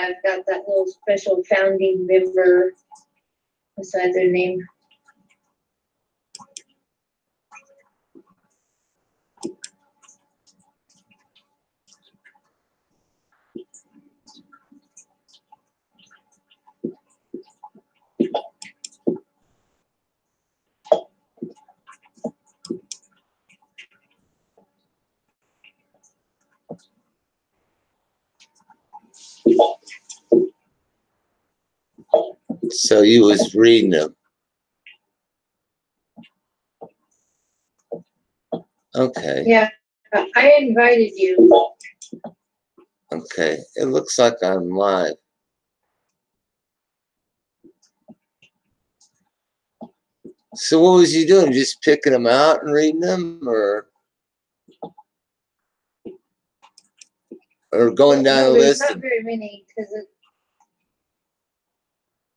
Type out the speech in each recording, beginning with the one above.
I've got that little special founding member beside their name. So you was reading them. Okay. Yeah, I invited you. Okay. It looks like I'm live. So what was you doing? Just picking them out and reading them, or going down the There's list? not very many because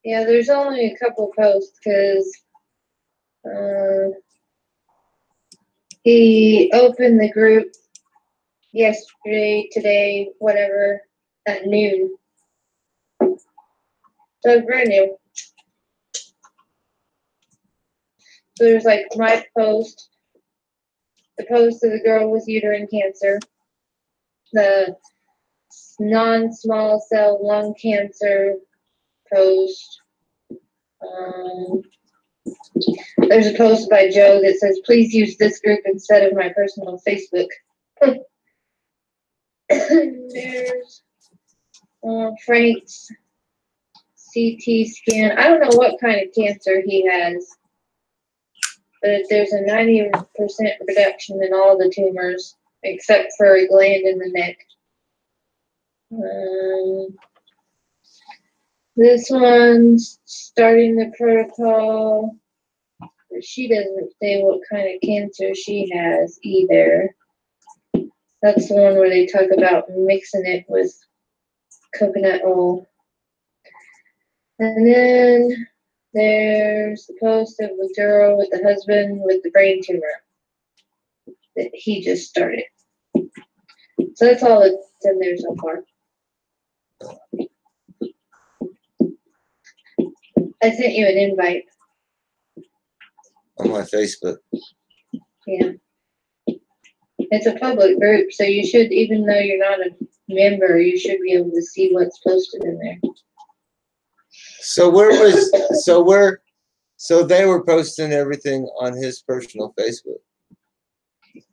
yeah, there's only a couple posts because he opened the group yesterday, today, whatever, at noon. So it's brand new. So there's like my post, the post of the girl with uterine cancer, the non-small cell lung cancer post. There's a post by Joe that says, please use this group instead of my personal Facebook. There's Frank's CT scan. I don't know what kind of cancer he has, but there's a 90% reduction in all the tumors except for a gland in the neck. This one's starting the protocol. But she doesn't say what kind of cancer she has either. That's the one where they talk about mixing it with coconut oil. And then there's the post of the girl with the husband with the brain tumor that he just started. So that's all that's in there so far. I sent you an invite. On my Facebook. Yeah. It's a public group, so you should, even though you're not a member, you should be able to see what's posted in there. So so they were posting everything on his personal Facebook.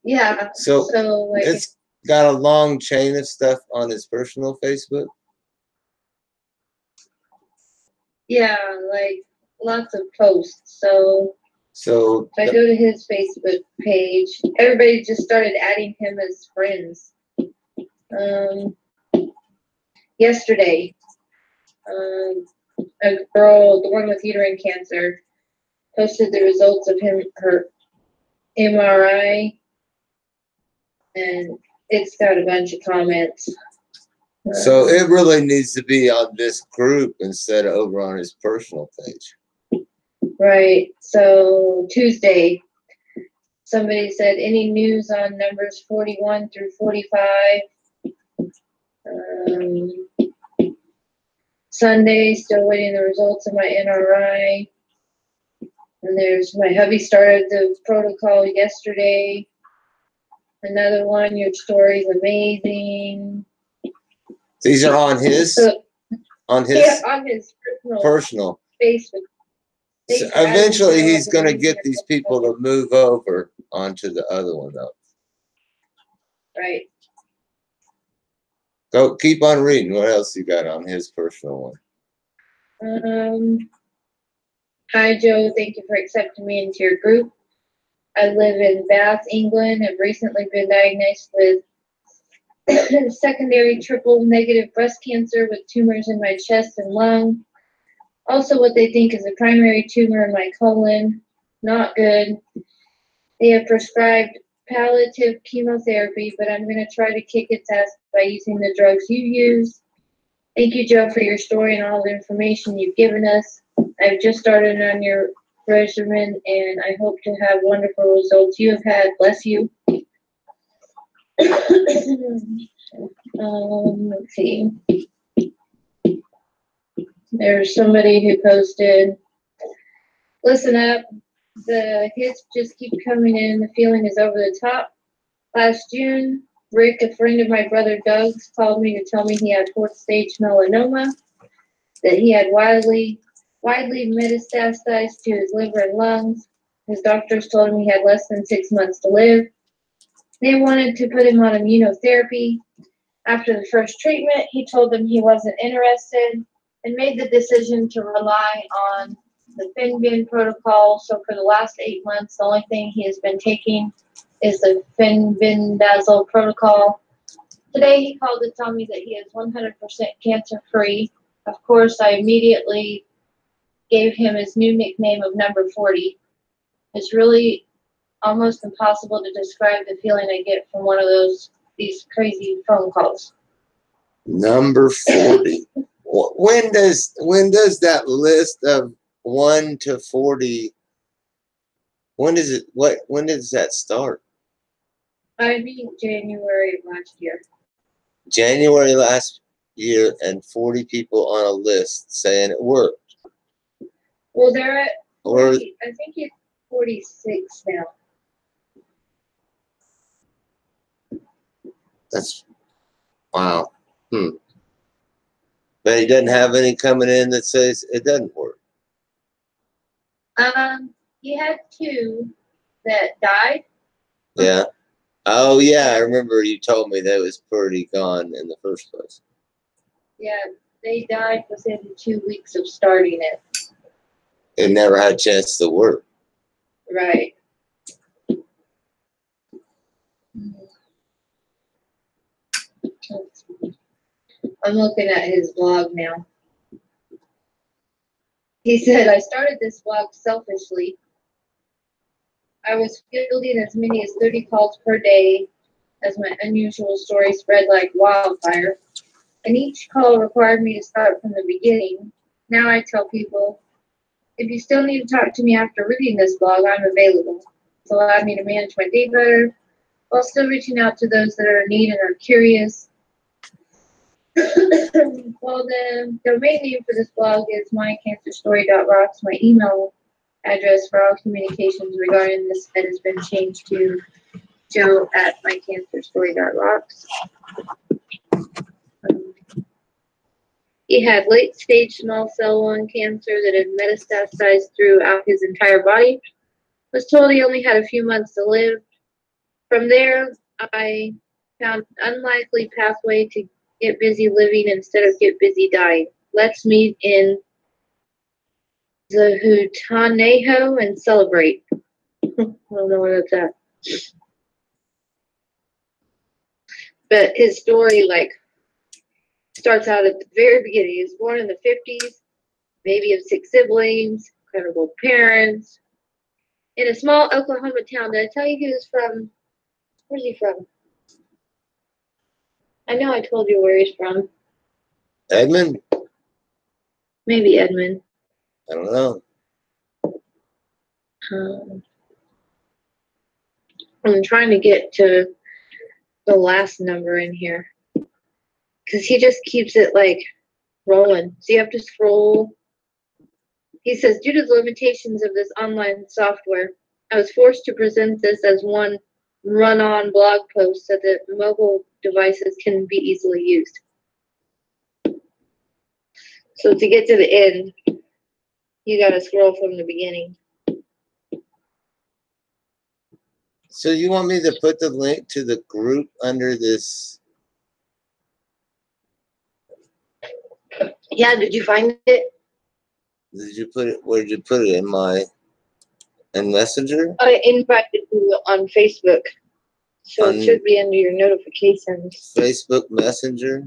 Yeah. So like it's got a long chain of stuff on his personal Facebook. Yeah, like lots of posts. So if I go to his Facebook page, everybody just started adding him as friends. Yesterday, a girl, the one with uterine cancer, posted the results of her MRI, and it's got a bunch of comments. So it really needs to be on this group instead of over on his personal page. Right. So Tuesday, somebody said, any news on numbers 41 through 45? Sunday, still waiting the results of my NRI. And there's my hubby started the protocol yesterday. Another one, your story's amazing. These are on his on his personal Facebook. So eventually he's going to get these people to move over onto the other one though. Right. Go keep on reading. What else you got on his personal one? Hi Joe, thank you for accepting me into your group. I live in Bath, England. I've recently been diagnosed with secondary triple negative breast cancer with tumors in my chest and lung. Also what they think is a primary tumor in my colon. Not good. They have prescribed palliative chemotherapy, but I'm going to try to kick its ass by using the drugs you use. Thank you, Joe, for your story and all the information you've given us. I've just started on your regimen, and I hope to have wonderful results you have had. Bless you. Let's see. There's somebody who posted, listen up, the hits just keep coming in, the feeling is over the top. Last June, Rick, a friend of my brother Doug's, called me to tell me he had 4th stage melanoma, that he had widely metastasized to his liver and lungs. His doctors told him he had less than 6 months to live. They wanted to put him on immunotherapy. After the first treatment, he told them he wasn't interested and made the decision to rely on the fenbendazole protocol. So for the last 8 months, the only thing he has been taking is the fenbendazole protocol. Today, he called to tell me that he is 100% cancer-free. Of course, I immediately gave him his new nickname of Number 40. It's really almost impossible to describe the feeling I get from one of these crazy phone calls. Number 40. When does that list of 1 to 40? When does that start? I think January of last year. January last year, and 40 people on a list saying it worked. Well, they're at 40, I think it's 46 now. That's wow. But he doesn't have any coming in that says it doesn't work. He had 2 that died. Yeah. Oh yeah, I remember you told me that was pretty gone in the first place. Yeah, they died within 2 weeks of starting it. It never had a chance to work. Right. I'm looking at his blog now. He said, I started this blog selfishly. I was fielding as many as 30 calls per day as my unusual story spread like wildfire. And each call required me to start from the beginning. Now I tell people, if you still need to talk to me after reading this blog, I'm available. It's allowed me to manage my day better while still reaching out to those that are in need and are curious. Well, the domain name for this blog is MyCancerStory.Rocks. My email address for all communications regarding this has been changed to joe@MyCancerStory.Rocks. He had late-stage small cell lung cancer that had metastasized throughout his entire body. Was told he only had a few months to live. From there, I found an unlikely pathway to get busy living instead of get busy dying. Let's meet in Zahutanejo and celebrate. I don't know where that's at. But his story, starts out at the very beginning. He was born in the 50s, baby of 6 siblings, incredible parents, in a small Oklahoma town. Did I tell you he was from? Where's he from? I know I told you where he's from. Edmond? Maybe Edmond. I don't know. I'm trying to get to the last number in here because he just keeps it rolling. So you have to scroll. He says, due to the limitations of this online software, I was forced to present this as one run-on blog post so that mobile devices can be easily used. So to get to the end, you got to scroll from the beginning. So you want me to put the link to the group under this? Yeah, did you find it? Did you put it? Where did you put it? In Messenger? I invited you on Facebook. So it should be under your notifications. Facebook Messenger?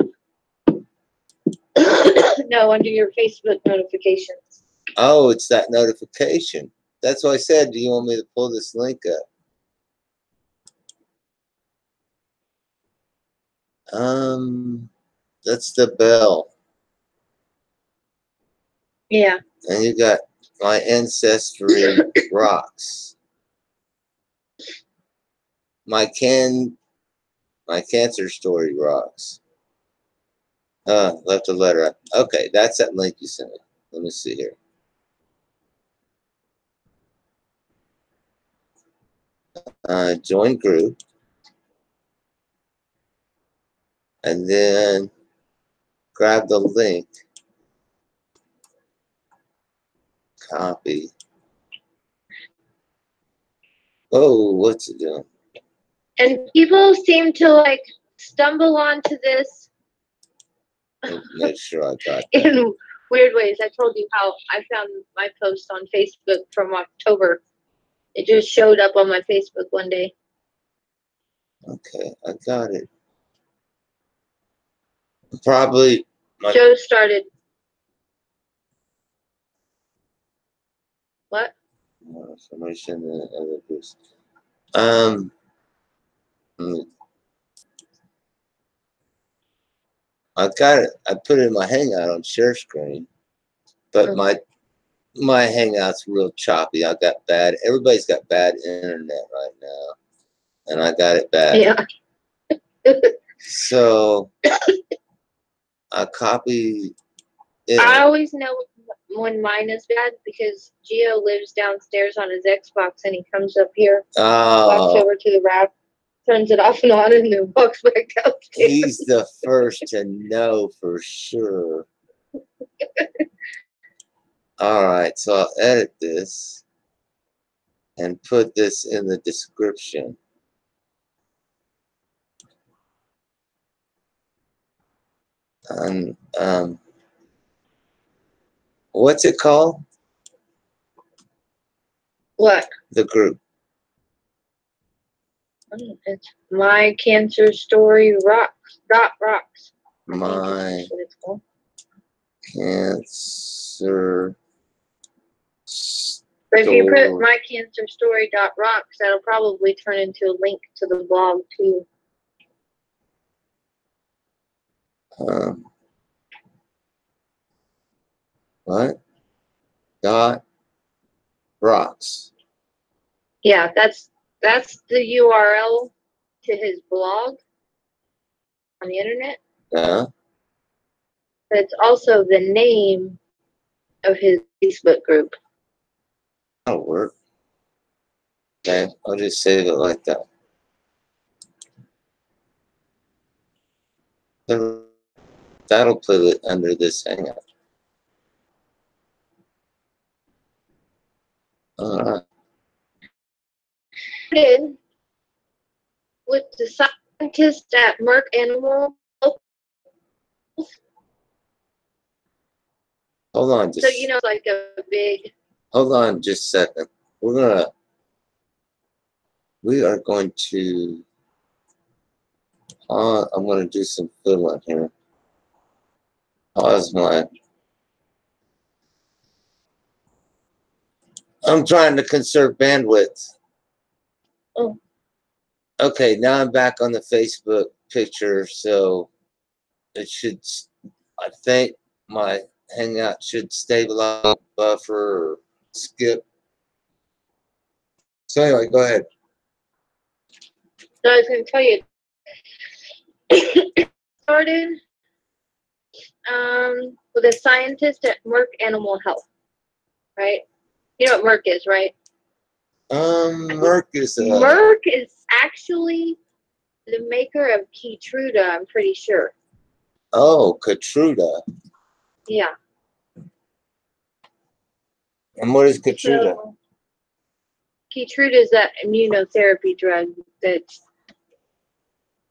No, under your Facebook notifications. Oh, it's that notification. That's why I said, do you want me to pull this link up? That's the bell. Yeah. And you got MyCancerStory.Rocks. MyCancerStory.Rocks. Left a letter out. Okay, that's that link you sent me. let me see here. Join group. And then grab the link. Copy. Oh, what's it doing? And people seem to like stumble onto this Make sure I got that. in weird ways. I told you how I found my post on Facebook from October. It just showed up on my Facebook one day. Okay, I got it. Probably. Joe started. What? Information and other groups. I got it. I put it in my Hangout on share screen, but my Hangout's real choppy. I got bad. Everybody's got bad internet right now, and I got it bad. Yeah. So I copy it. I always know when mine is bad because Gio lives downstairs on his Xbox and he comes up here, walks over to the rack, turns it off and on, and then walks back downstairs. He's the first to know for sure. All right, so I'll edit this and put this in the description. And what's it called? What? The group. It's MyCancerStory.Rocks. My Cancer. But if you put MyCancerStory.Rocks, that'll probably turn into a link to the blog too. What? .rocks. Yeah, that's the URL to his blog on the internet. Yeah. But it's also the name of his Facebook group. That'll work. Okay, I'll just save it like that. That'll put it under this Hangout. All right. With the scientists at Merck Animal Health. Hold on. So, you know, like a big. Hold on just a second. We are going to, I'm going to do some fiddling here. Pause I'm trying to conserve bandwidth. Oh. Okay, now I'm back on the Facebook picture, so it should, I think my Hangout should stabilize, buffer, or skip. So anyway, go ahead. So I was going to tell you, started with a scientist at Merck Animal Health, right? You know what Merck is, right? Merck is actually the maker of Keytruda, I'm pretty sure. Oh, Keytruda. Yeah. And what is Keytruda? So, Keytruda is that immunotherapy drug that's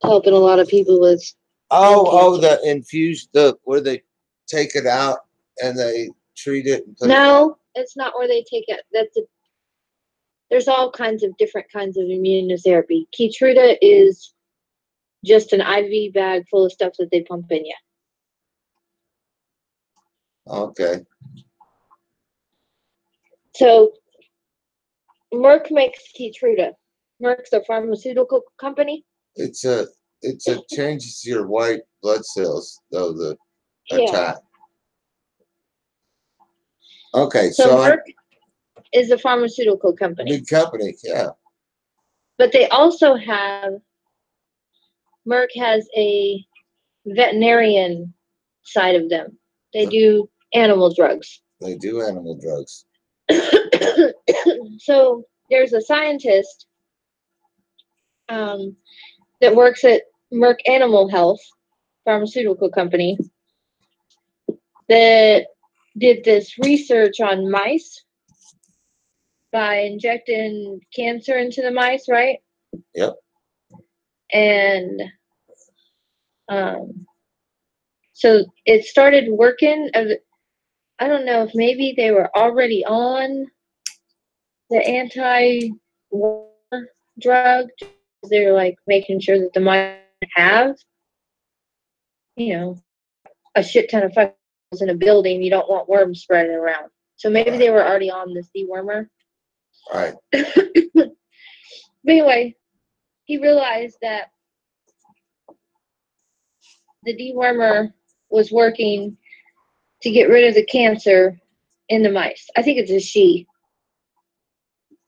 helping a lot of people with. The infused, where they take it out and they treat it. And no, it's not where they take it. There's all kinds of different kinds of immunotherapy. Keytruda is just an IV bag full of stuff that they pump in you. Okay. So Merck makes Keytruda. Merck's a pharmaceutical company. It changes your white blood cells, though, the attack. Okay, so Merck is a pharmaceutical company. Big company, yeah. But they also Merck has a veterinarian side of them. They do animal drugs. They do animal drugs. So there's a scientist that works at Merck Animal Health pharmaceutical company that did this research on mice by injecting cancer into the mice, right? Yep. And so it started working. I don't know if maybe they were already on the anti-war drug. They're like making sure that the mice have, a shit ton of fucking in a building. You don't want worms spreading around. So maybe they were already on this dewormer. Right. But anyway, he realized that the dewormer was working to get rid of the cancer in the mice. I think it's a she,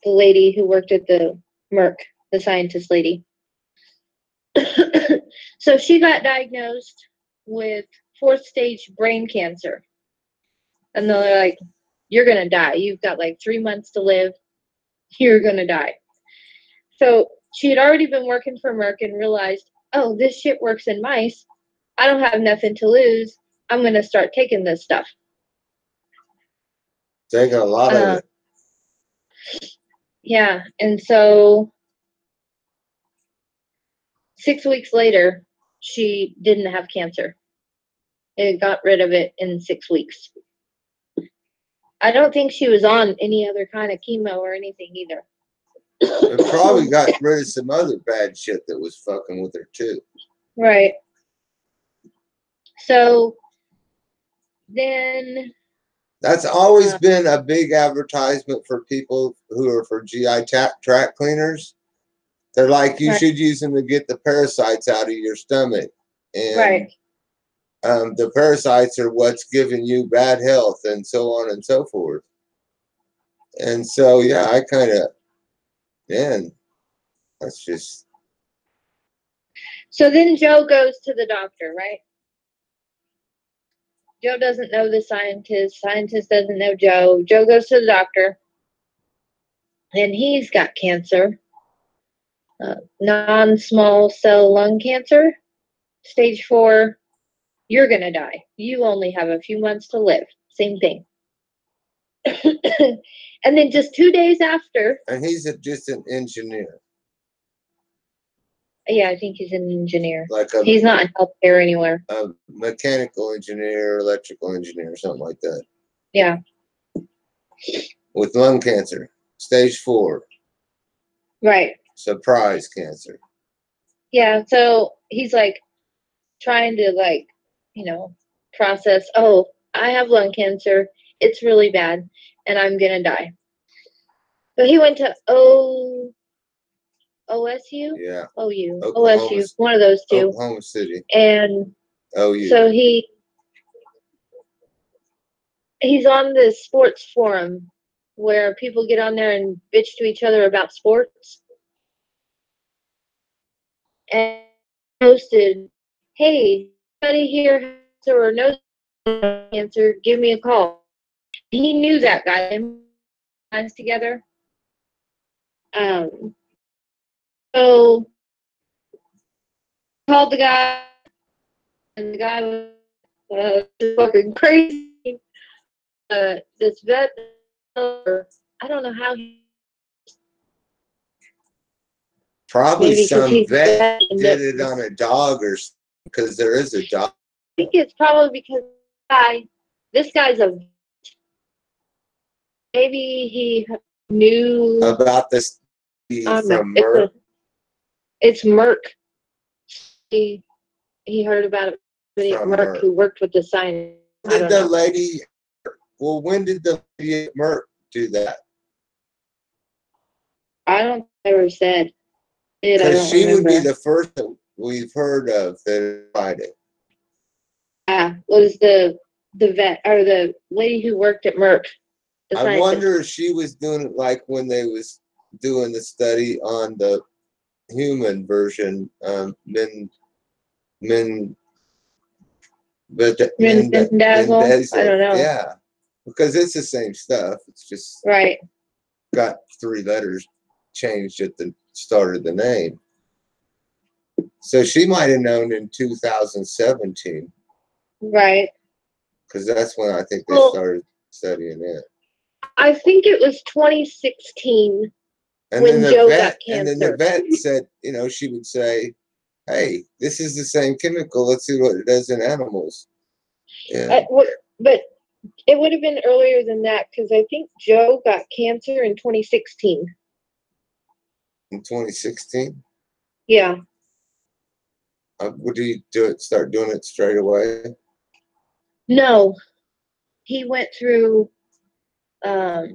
the lady who worked at the Merck, the scientist lady. So she got diagnosed with 4th stage brain cancer. And they're like, you're going to die. You've got like 3 months to live. You're going to die. So she had already been working for Merck and realized, oh, this shit works in mice. I don't have nothing to lose. I'm going to start taking this stuff. Taking a lot of it. Yeah. And so 6 weeks later, she didn't have cancer. It got rid of it in 6 weeks. I don't think she was on any other kind of chemo or anything either. It probably got rid of some other bad shit that was fucking with her too. Right. So then that's always been a big advertisement for people who are for GI tract cleaners. They're like, you should use them to get the parasites out of your stomach. And the parasites are what's giving you bad health and so on and so forth. And so, yeah, I kind of, man, that's just. So then Joe goes to the doctor, right? Joe doesn't know the scientist. Scientist doesn't know Joe. Joe goes to the doctor. And he's got cancer. Non-small cell lung cancer. Stage 4. You're going to die. You only have a few months to live. Same thing. And then just 2 days after. And he's just an engineer. Yeah, I think he's an engineer. Like he's not in healthcare anywhere. A mechanical engineer, electrical engineer, something like that. Yeah. With lung cancer, stage 4. Right. Surprise cancer. Yeah, so he's like trying to process, oh, I have lung cancer. It's really bad and I'm going to die. So he went to OSU? Yeah. OU. OSU. One of those two. Oklahoma City. And OU. so he's on this sports forum where people get on there and bitch to each other about sports. And posted, hey, anybody here has cancer or knows cancer, give me a call. He knew that guy. They put together. So called the guy, and the guy was fucking crazy. This vet, I don't know how he. Probably some vet did it on a dog or because there is a dog. I think it's probably because this guy's a. Maybe he knew about this from Merck. It's Merck. He heard about it. Merck, who worked with the science. When did the lady at Merck do that? I don't ever said. Because she would be the first that we've heard of that tried it. Was the vet or the lady who worked at Merck? I wonder if she was doing it like when they was doing the study on the human version, Fenbendazole? I don't know. Yeah. because it's the same stuff. It's just Right. got 3 letters changed at the start of the name. So she might have known in 2017. Right. Because that's when I think they started studying it. I think it was 2016 when Joe got cancer. And then the vet said, you know, she would say, hey, this is the same chemical. Let's see what it does in animals. Yeah. But it would have been earlier than that because I think Joe got cancer in 2016. In 2016? Yeah. Would he start doing it straight away? No. He went through, I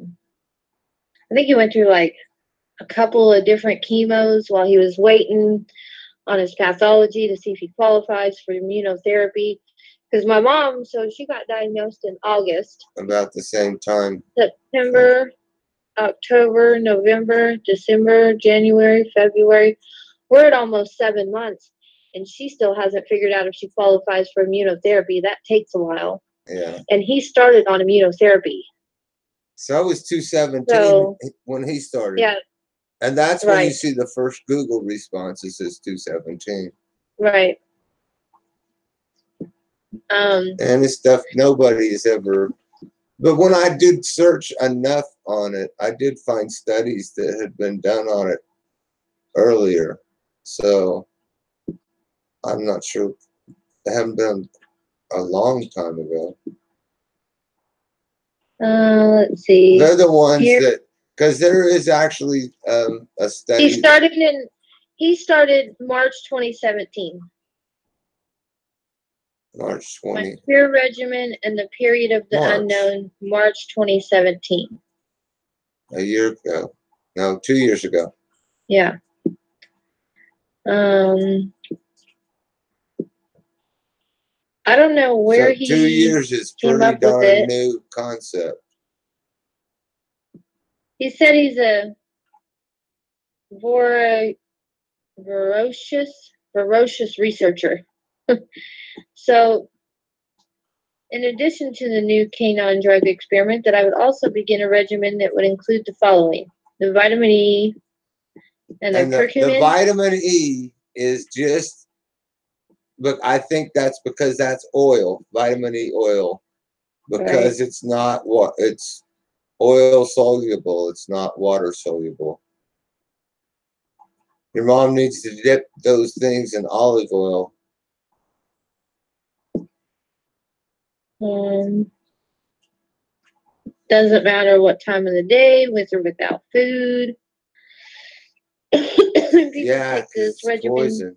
think he went through like a couple of different chemos while he was waiting on his pathology to see if he qualifies for immunotherapy. Because my mom, so she got diagnosed in August. About the same time. September, October, November, December, January, February. We're at almost 7 months, and she still hasn't figured out if she qualifies for immunotherapy. That takes a while. Yeah. And he started on immunotherapy. So I was 217 when he started. Yeah. And that's when you see the first Google responses is 217. Right. And this stuff nobody has ever. But when I did search enough on it, I did find studies that had been done on it earlier. So I'm not sure. They haven't been a long time ago. Let's see. They're the ones that, because there is actually a study. He started March 2017. March 20. My cure regimen and the period of the unknown, March 2017. A year ago. No, 2 years ago. Yeah. I don't know where he 2 years is pretty darn new concept. He said he's a ferocious researcher. So, in addition to the new canine drug experiment, that I would also begin a regimen that would include the following: the vitamin E and the curcumin. The vitamin E is just, but I think that's because that's oil, vitamin E oil, because it's not it's oil soluble. It's not water soluble. Your mom needs to dip those things in olive oil. Doesn't matter what time of the day, with or without food. Yeah, this regimen poison.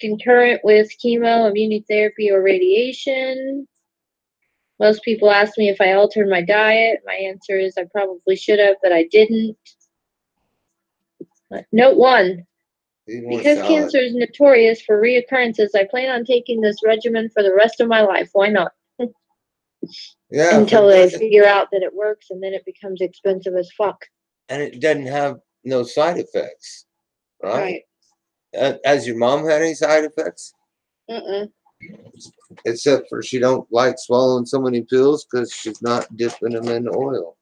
Concurrent with chemo, immunotherapy, or radiation. Most people ask me if I altered my diet. My answer is I probably should have, but I didn't. Note 1. Because cancer is notorious for reoccurrences, I plan on taking this regimen for the rest of my life. Why not? Yeah. Until they figure out that it works, and then it becomes expensive as fuck. And it doesn't have no side effects, right? Has your mom had any side effects? Except for she don't like swallowing so many pills because she's not dipping them in oil.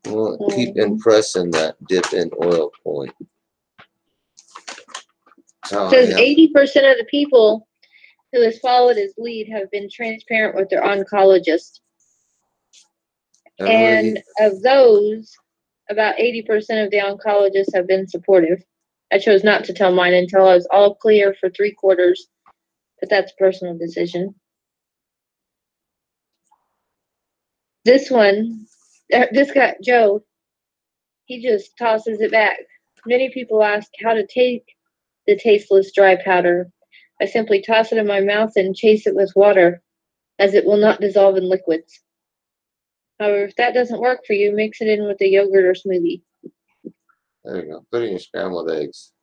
We'll keep impressing that dip in oil point. Because 80% of the people who has followed his lead have been transparent with their oncologist. And of those, about 80% of the oncologists have been supportive. I chose not to tell mine until I was all clear for 3 quarters, but that's a personal decision. This guy, Joe, he just tosses it back. Many people ask how to take the tasteless dry powder. I simply toss it in my mouth and chase it with water, as it will not dissolve in liquids. However, if that doesn't work for you, mix it in with a yogurt or smoothie. There you go. Put in your scrambled eggs.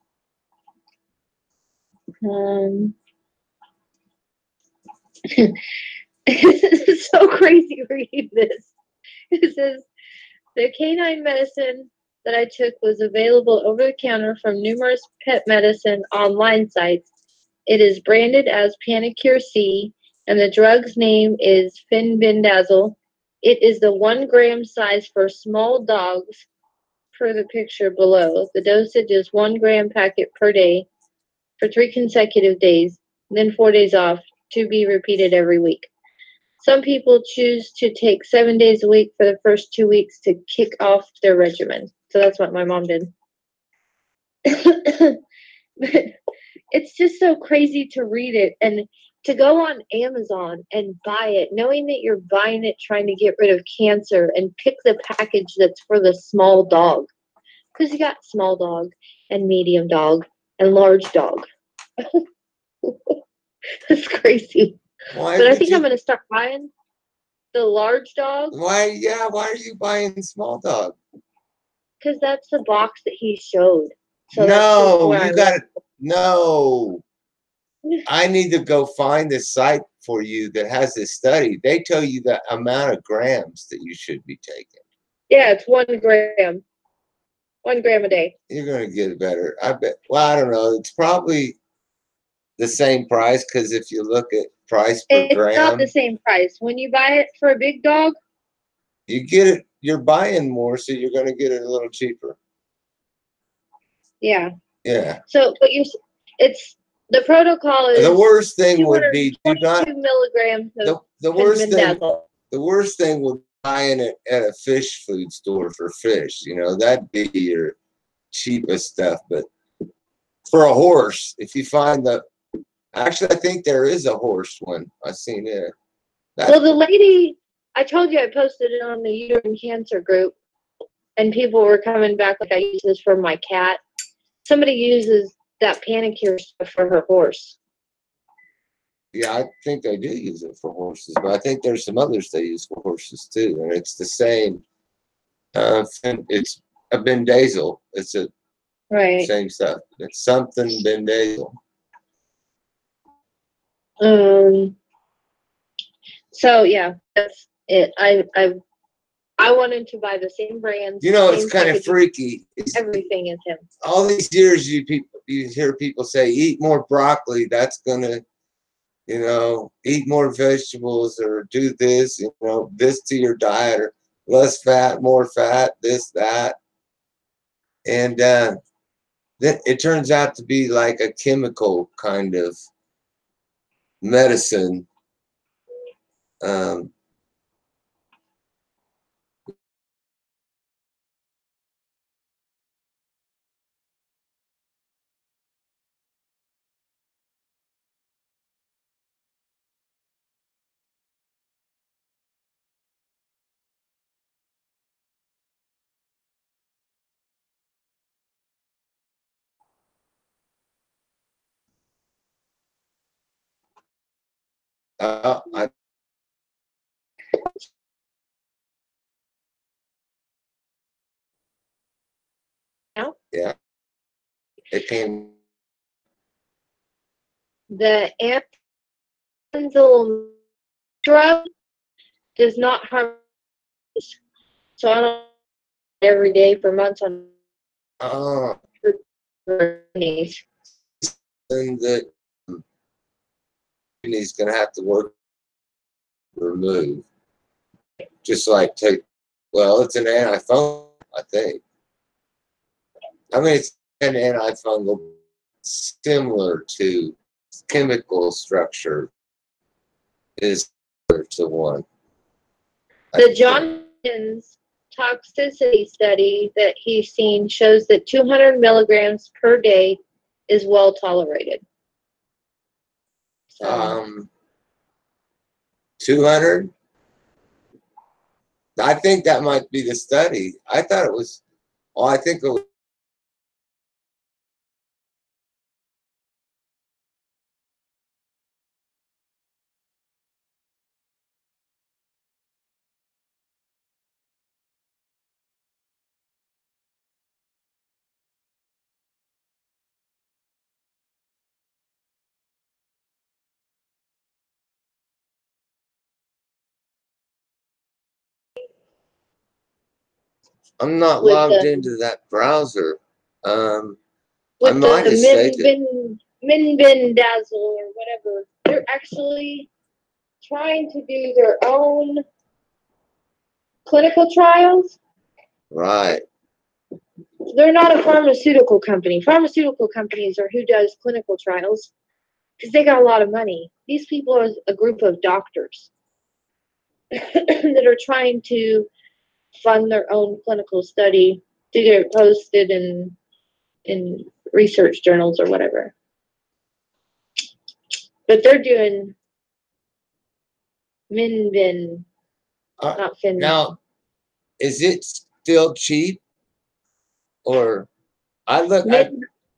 This is so crazy reading this. It says, the canine medicine that I took was available over the counter from numerous pet medicine online sites. It is branded as Panacure C, and the drug's name is fenbendazole. It is the 1 gram size for small dogs per the picture below. The dosage is 1 gram packet per day for 3 consecutive days, then 4 days off, to be repeated every week. Some people choose to take 7 days a week for the first 2 weeks to kick off their regimen. So that's what my mom did. It's just so crazy to read it and to go on Amazon and buy it, knowing that you're buying it trying to get rid of cancer, and pick the package that's for the small dog. Because you got small dog and medium dog and large dog. It's crazy. Why But I would think you? I'm going to start buying the large dog Why? Yeah. Why are you buying small dog? because that's the box that he showed. So that's just No, where I you got it. No, I need to go find the site for you that has this study. They tell you the amount of grams that you should be taking. Yeah, it's 1 gram. 1 gram a day. You're gonna get better. I bet. Well, I don't know. It's probably the same price because if you look at price per It's not the gram, same price. When you buy it for a big dog, you get it. You're buying more, so you're gonna get it a little cheaper. yeah. Yeah. So, but it's the protocol is The worst thing would be do 222 not. milligrams of The worst thing. fenbendazole. The worst thing would be buying it at a fish food store for fish. You know, that'd be your cheapest stuff. But for a horse, if you find actually, I think there is a horse one. I've seen it. Well, the lady, I told you I posted it on the uterine cancer group, and people were coming back like, I use this for my cat. Somebody uses that Panacure stuff for her horse. Yeah, I think they do use it for horses, but I think there's some others they use for horses too, and it's the same. It's a bendazole. It's a Right. same stuff. It's something bendazole. So yeah, that's it. I wanted to buy the same brands. You know, it's same kind of packaging, freaky. everything is him. All these years, you hear people say, "Eat more broccoli." That's gonna, eat more vegetables, or do this, this to your diet, or less fat, more fat, this, that, and then it turns out to be like a chemical kind of medicine. Um, I, Now, yeah, it came. the anthrazole drug does not harm. So I don't every day for months on Oh, knees. and that he's gonna have to work to remove. Just like take. Well, it's an antifungal, I think. I mean, it's an antifungal similar to chemical structure is similar to one. The Johnson's toxicity study that he's seen shows that 200 milligrams per day is well tolerated. So, 200. I think that might be the study. I thought it was. Oh, I think it was. I'm not logged into that browser. I with might have saved it. Minbendazole or whatever, they're actually trying to do their own clinical trials. Right. They're not a pharmaceutical company. Pharmaceutical companies are who does clinical trials because they got a lot of money. These people are a group of doctors that are trying to fund their own clinical study to get it posted in research journals or whatever. But they're doing Minvin, not Fin. Now, is it still cheap? Or I look,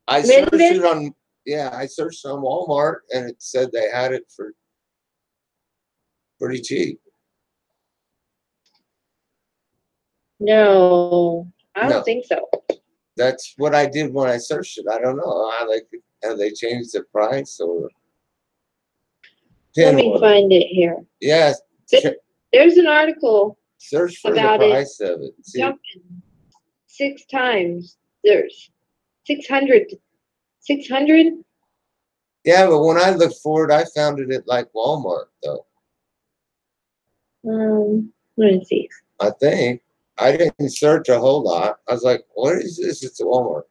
I searched it on, I searched on Walmart and it said they had it for pretty cheap. No, I don't think so. That's what I did when I searched it. I don't know. Have they changed the price or? Let me find it here. Yes. There's an article. Search for the price of it. See. Jumping 6 times. There's 600. 600? Yeah, but when I looked for it, I found it at like Walmart though. Let me see. I think. I didn't search a whole lot. I was like, what is this? It's a Walmart.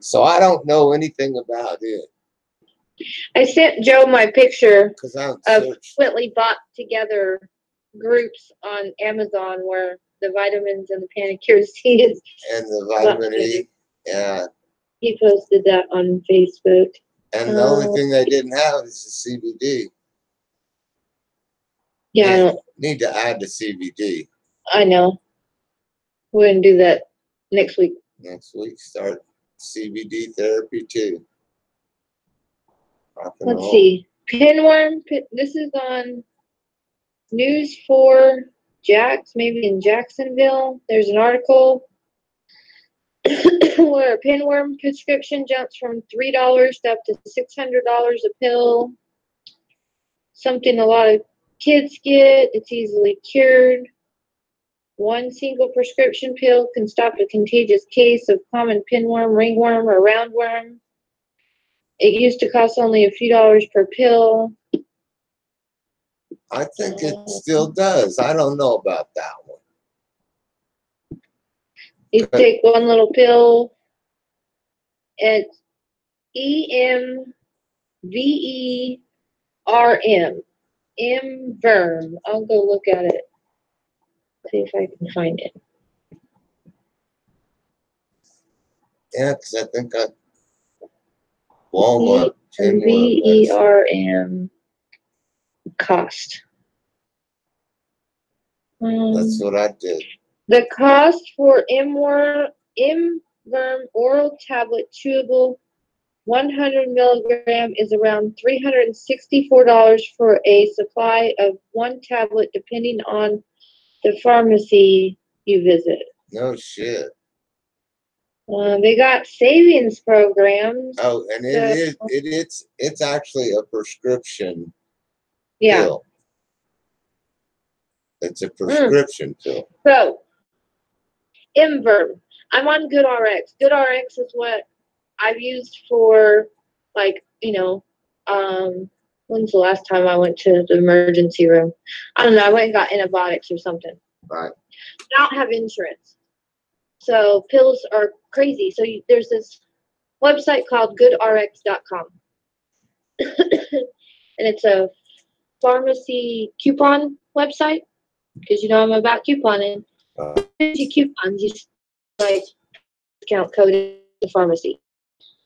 So I don't know anything about it. I sent Joe my picture of frequently bought together groups on Amazon where the vitamins and the Panacure C is. And the vitamin E. Yeah. He posted that on Facebook. And the only thing they didn't have is the CBD. Yeah, I don't need to add the CBD. I know. We're going to do that next week. Next week, start CBD therapy too. Let's see. Pinworm. This is on News 4 Jax, maybe in Jacksonville. There's an article where a pinworm prescription jumps from $3 to up to $600 a pill. Something a lot of kids get. It's easily cured. One single prescription pill can stop a contagious case of common pinworm, ringworm, or roundworm. It used to cost only a few dollars per pill. I think it still does. I don't know about that one. You take one little pill. It's EMVERM. MVERM. I'll go look at it. See if I can find it. Yeah, because I think Walmart. VERM cost. That's what I did. The cost for MVERM oral tablet chewable 100 milligram is around $364 for a supply of one tablet, depending on the pharmacy you visit. No shit. They got savings programs. Oh, and it's actually a prescription yeah. pill. It's a prescription pill. So, MVERM. I'm on GoodRx. GoodRx is what I've used for, like, when's the last time I went to the emergency room? I don't know. I went and got antibiotics or something. Right. I don't have insurance. So pills are crazy. So there's this website called goodrx.com. And it's a pharmacy coupon website. Because I'm about couponing. Coupons, you like discount code in the pharmacy.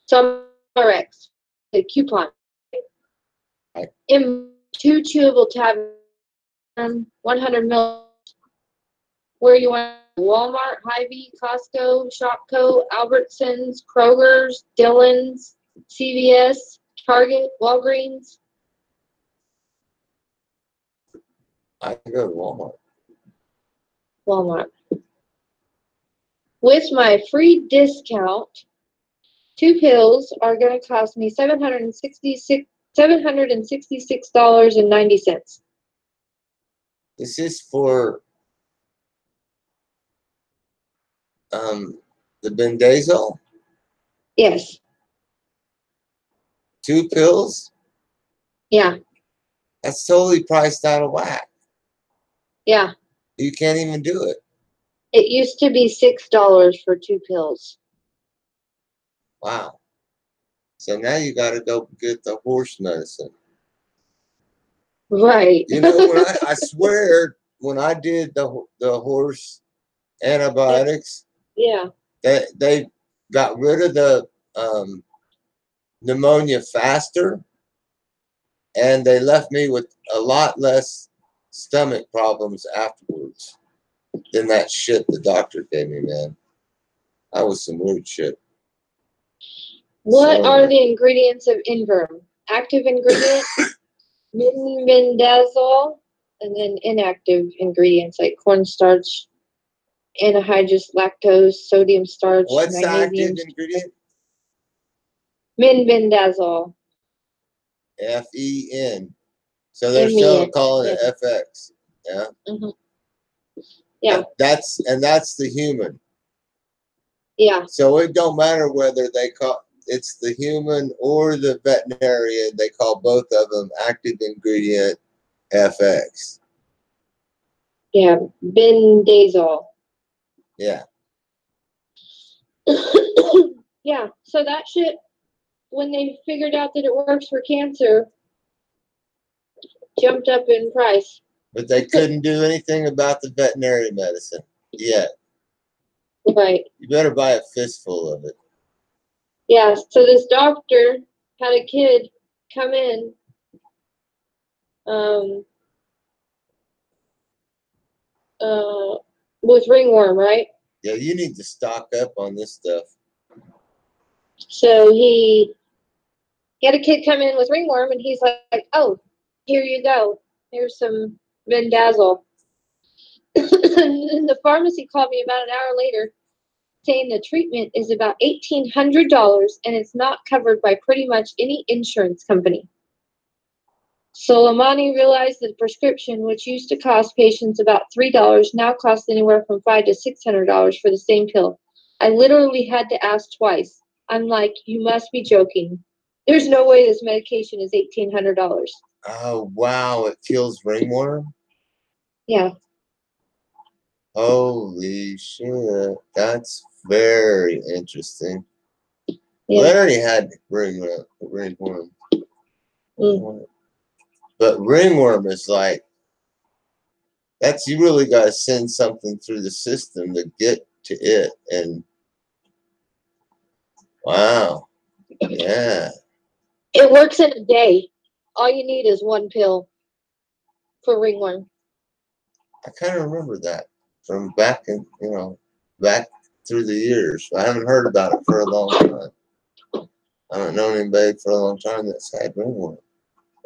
So I'm RX, the coupon. In 2 chewable tablets, 100 ml. Where you want Walmart, Hy-Vee, Costco, Shopko, Albertsons, Kroger's, Dillon's, CVS, Target, Walgreens. I go to Walmart. Walmart. With my free discount, 2 pills are going to cost me $766.90. This is for the bendazole? Yes. 2 pills? Yeah. That's totally priced out of whack. Yeah. You can't even do it. It used to be $6 for 2 pills. Wow. So now you got to go get the horse medicine. Right. You know, when I swear, when I did the horse antibiotics, Yeah. they got rid of the pneumonia faster, and they left me with a lot less stomach problems afterwards than that shit the doctor gave me, man. That was some weird shit. What are the ingredients of Inverm? Active ingredient, fenbendazole, and then inactive ingredients like cornstarch, anhydrous lactose, sodium starch, What's the magnesium. active ingredient? Fenbendazole. FEN. So they're still calling it FX. Yeah. Mm-hmm. Yeah. That's the human. Yeah. So it don't matter whether they call it's the human or the veterinarian. They call both of them active ingredient FX. Yeah. Bendazole. Yeah. Yeah. So that shit, when they figured out that it works for cancer, jumped up in price. But they couldn't do anything about the veterinary medicine yet. Right. You better buy a fistful of it. Yeah. So this doctor had a kid come in with ringworm, right? Yeah, you need to stock up on this stuff. So he had a kid come in with ringworm, and he's like, "Oh, here you go. Here's some Vendazole." And the pharmacy called me about an hour later saying the treatment is about $1,800 and it's not covered by pretty much any insurance company. Soleimani realized that the prescription, which used to cost patients about $3, now costs anywhere from $500 to $600 for the same pill. I literally had to ask twice. I'm like, you must be joking. There's no way this medication is $1,800. Oh, wow. It kills ringworm? Yeah. Holy shit. That's very interesting. Yeah. Well, I already had ringworm. Mm. But ringworm is like, you really got to send something through the system to get to it. And wow. Yeah. It works in a day. All you need is one pill for ringworm. I kind of remember that from back back through the years. I haven't heard about it for a long time. I haven't known anybody for a long time that's had ringworm.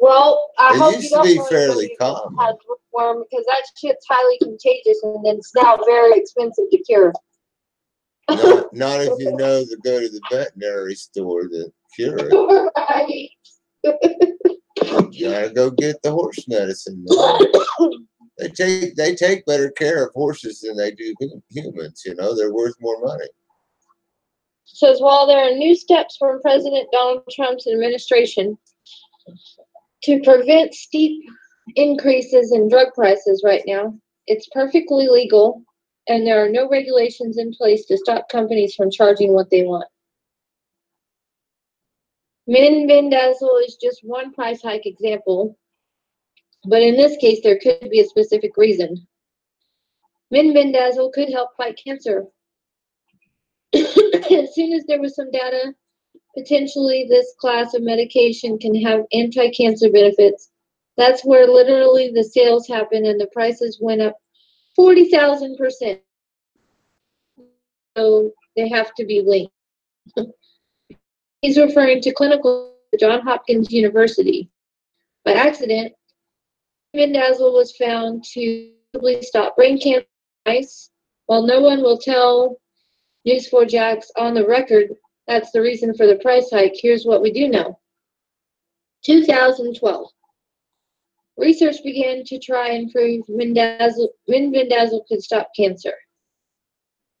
Well, I hope It used you to don't be know fairly anybody that common. has ringworm because that shit's highly contagious and it's now very expensive to cure. Not if you know to go to the veterinary store to cure it. Right. You gotta go get the horse medicine, man. They take better care of horses than they do humans. You know, they're worth more money. Says while there are new steps from President Donald Trump's administration to prevent steep increases in drug prices right now, it's perfectly legal and there are no regulations in place to stop companies from charging what they want. Fenbendazole is just one price hike example, but in this case, there could be a specific reason. Fenbendazole could help fight cancer. As soon as there was some data, potentially this class of medication can have anti-cancer benefits. That's where literally the sales happened and the prices went up 40,000%. So they have to be linked. He's referring to clinical at Johns Hopkins University. By accident, fenbendazole was found to stop brain cancer in mice. While no one will tell News4Jax on the record that's the reason for the price hike, here's what we do know. 2012. Research began to try and prove fenbendazole could stop cancer.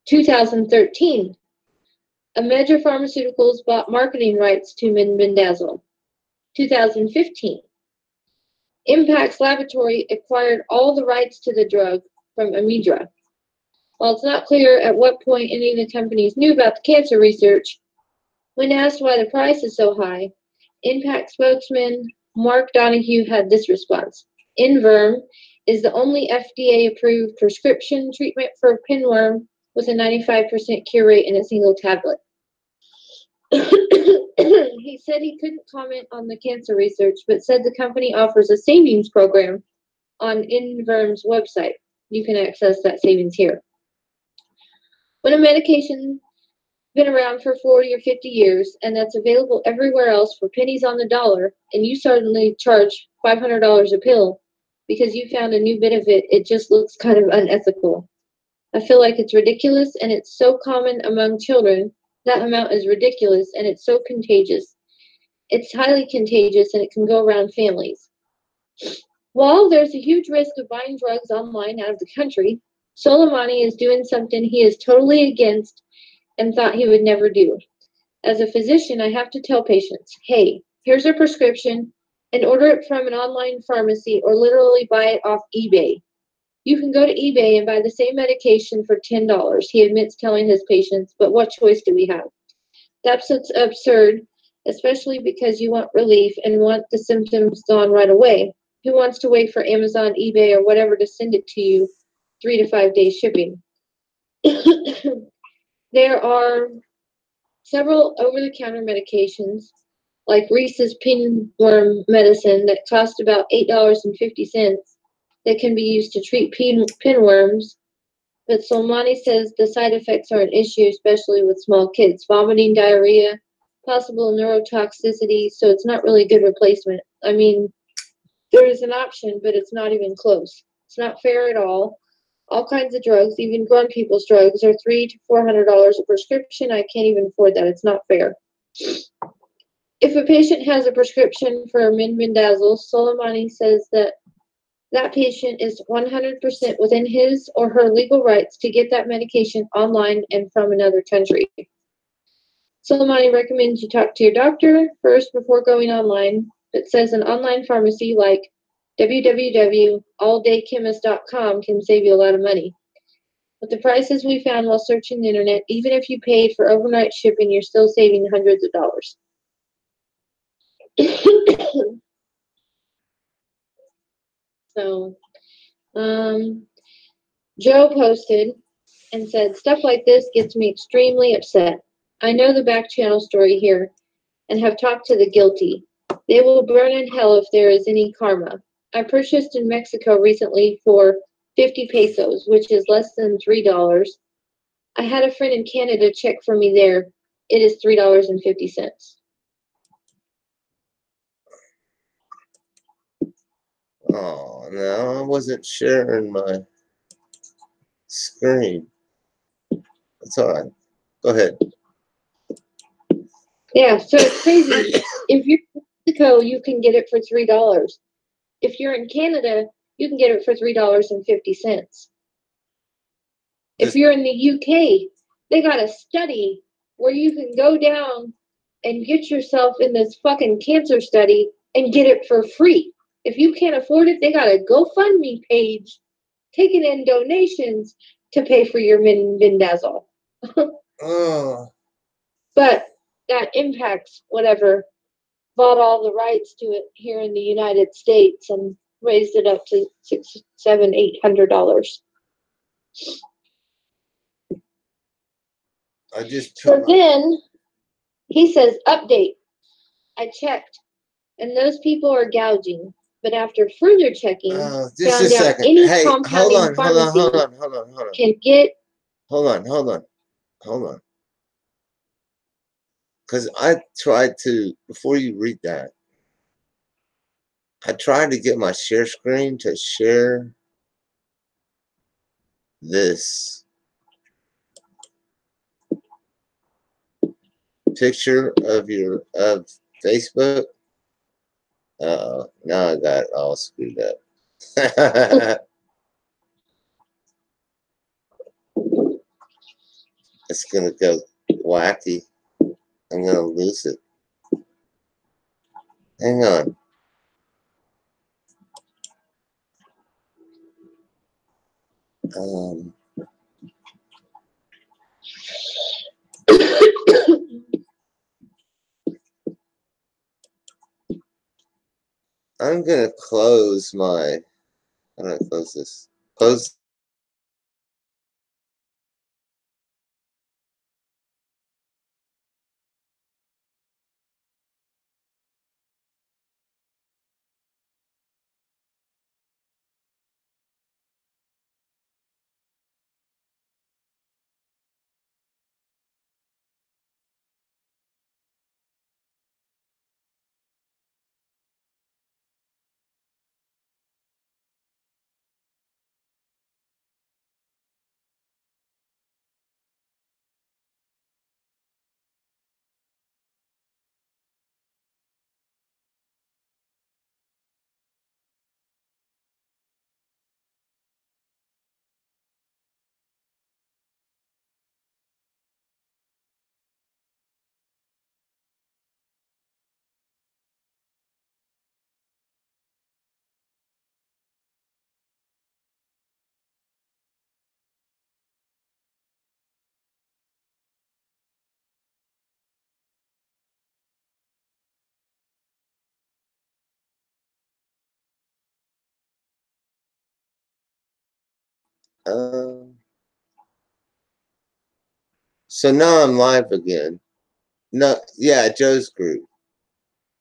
2013. A major pharmaceuticals bought marketing rights to fenbendazole. 2015. Impact's laboratory acquired all the rights to the drug from Amidra. While it's not clear at what point any of the companies knew about the cancer research, when asked why the price is so high, Impact spokesman Mark Donahue had this response. Inverm is the only FDA-approved prescription treatment for pinworm with a 95% cure rate in a single tablet. He said he couldn't comment on the cancer research, but said the company offers a savings program on Inverm's website. You can access that savings here. When a medication's been around for 40 or 50 years and that's available everywhere else for pennies on the dollar, and you suddenly charge $500 a pill because you found a new benefit, it just looks kind of unethical. I feel like it's ridiculous, and it's so common among children. That amount is ridiculous, and it's so contagious. It's highly contagious, and it can go around families. While there's a huge risk of buying drugs online out of the country, Soleimani is doing something he is totally against and thought he would never do. As a physician, I have to tell patients, hey, here's a prescription, and order it from an online pharmacy or literally buy it off eBay. You can go to eBay and buy the same medication for $10, he admits telling his patients, but what choice do we have? That's absurd, especially because you want relief and want the symptoms gone right away. Who wants to wait for Amazon, eBay, or whatever to send it to you 3 to 5 days shipping? There are several over-the-counter medications, like Reese's pinworm medicine that cost about $8.50 that can be used to treat pinworms, but Soleimani says the side effects are an issue, especially with small kids. Vomiting, diarrhea, possible neurotoxicity, so it's not really a good replacement. I mean, there is an option, but it's not even close. It's not fair at all. All kinds of drugs, even grown people's drugs, are $300 to $400 a prescription. I can't even afford that. It's not fair. If a patient has a prescription for fenbendazole, Soleimani says that that patient is 100% within his or her legal rights to get that medication online and from another country. Soleimani recommends you talk to your doctor first before going online, but says an online pharmacy like www.alldaychemist.com can save you a lot of money. With the prices we found while searching the internet, even if you paid for overnight shipping, you're still saving hundreds of dollars. So, Joe posted and said, stuff like this gets me extremely upset. I know the back channel story here and have talked to the guilty. They will burn in hell if there is any karma. I purchased in Mexico recently for 50 pesos, which is less than $3. I had a friend in Canada check for me there. It is $3.50. Oh, no, I wasn't sharing my screen. That's all right. Go ahead. Yeah, so it's crazy. If you're in Mexico, you can get it for $3. If you're in Canada, you can get it for $3.50. If you're in the UK, they got a study where you can go down and get yourself in this fucking cancer study and get it for free. If you can't afford it, they got a GoFundMe page taking in donations to pay for your fenbendazole. Oh. But that impacts whatever bought all the rights to it here in the United States and raised it up to $600, $700, $800. So then he says, update. I checked, and those people are gouging. But after further checking, just found a second. Any hey, compounding pharmacy hold on. can get. Hold on. Because I tried to, before you read that, I tried to get my share screen to share this picture of Facebook. Now I got it all screwed up. It's gonna go wacky. I'm gonna lose it. Hang on. Um, I'm gonna close my. I'm gonna close this. Close. So now I'm live again. No, yeah, Joe's group.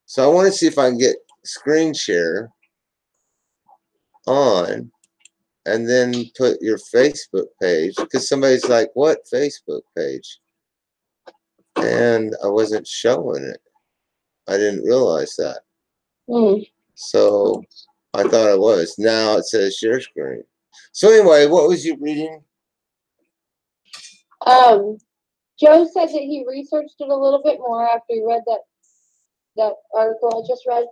So I want to see if I can get screen share on and then put your Facebook page, because somebody's like, what Facebook page? And I wasn't showing it. I didn't realize that. So I thought it was. Now it says share screen. So anyway, what was you reading? Joe said that he researched it a little bit more after he read that article I just read.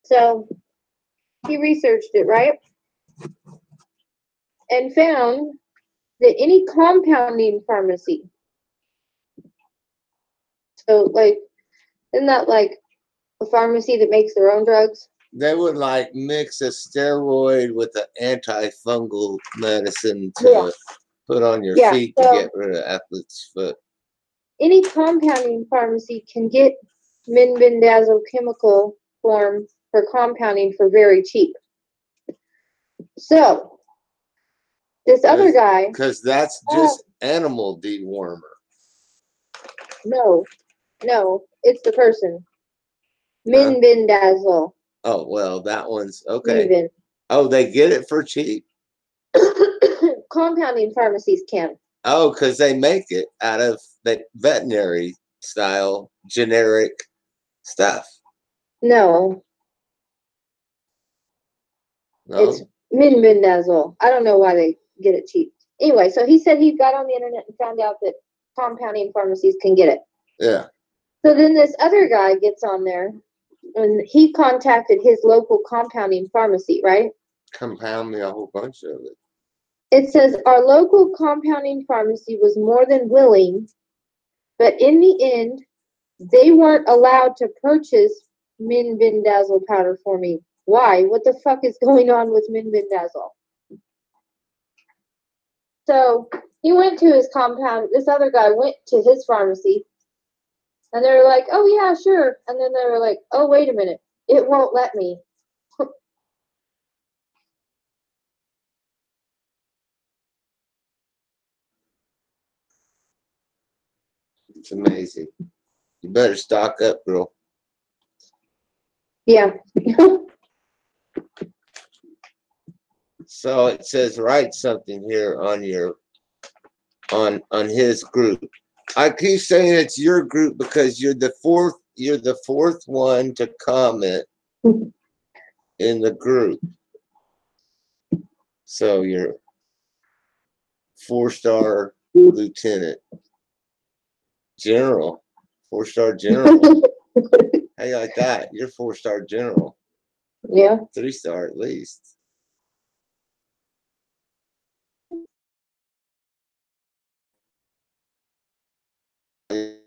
So he researched it, right? And found that any compounding pharmacy, so like, isn't that like a pharmacy that makes their own drugs? They would like mix a steroid with an antifungal medicine to put on your feet to get rid of athlete's foot. Any compounding pharmacy can get fenbendazole chemical form for compounding for very cheap. So this other guy, because that's just animal dewormer. No, it's the person. Fenbendazole. Oh well, that one's okay. Oh, they get it for cheap. Compounding pharmacies can. Oh, because they make it out of the veterinary style generic stuff. No. It's fenbendazole. I don't know why they get it cheap. Anyway, so he said he got on the internet and found out that compounding pharmacies can get it. Yeah. So then this other guy gets on there and he contacted his local compounding pharmacy, right? Compound me a whole bunch of it. It says our local compounding pharmacy was more than willing, but in the end, they weren't allowed to purchase fenbendazole powder for me. Why? What the fuck is going on with fenbendazole? So he went to his compound. This other guy went to his pharmacy, and they were like, "Oh yeah, sure." And then they were like, "Oh wait a minute, it won't let me." It's amazing. You better stock up, girl. Yeah. So it says write something here on your on his group. I keep saying it's your group because you're the fourth one to comment in the group. So you're 4-star lieutenant general, 4-star general. How you like that? You're 4-star general. Yeah. 3-star at least.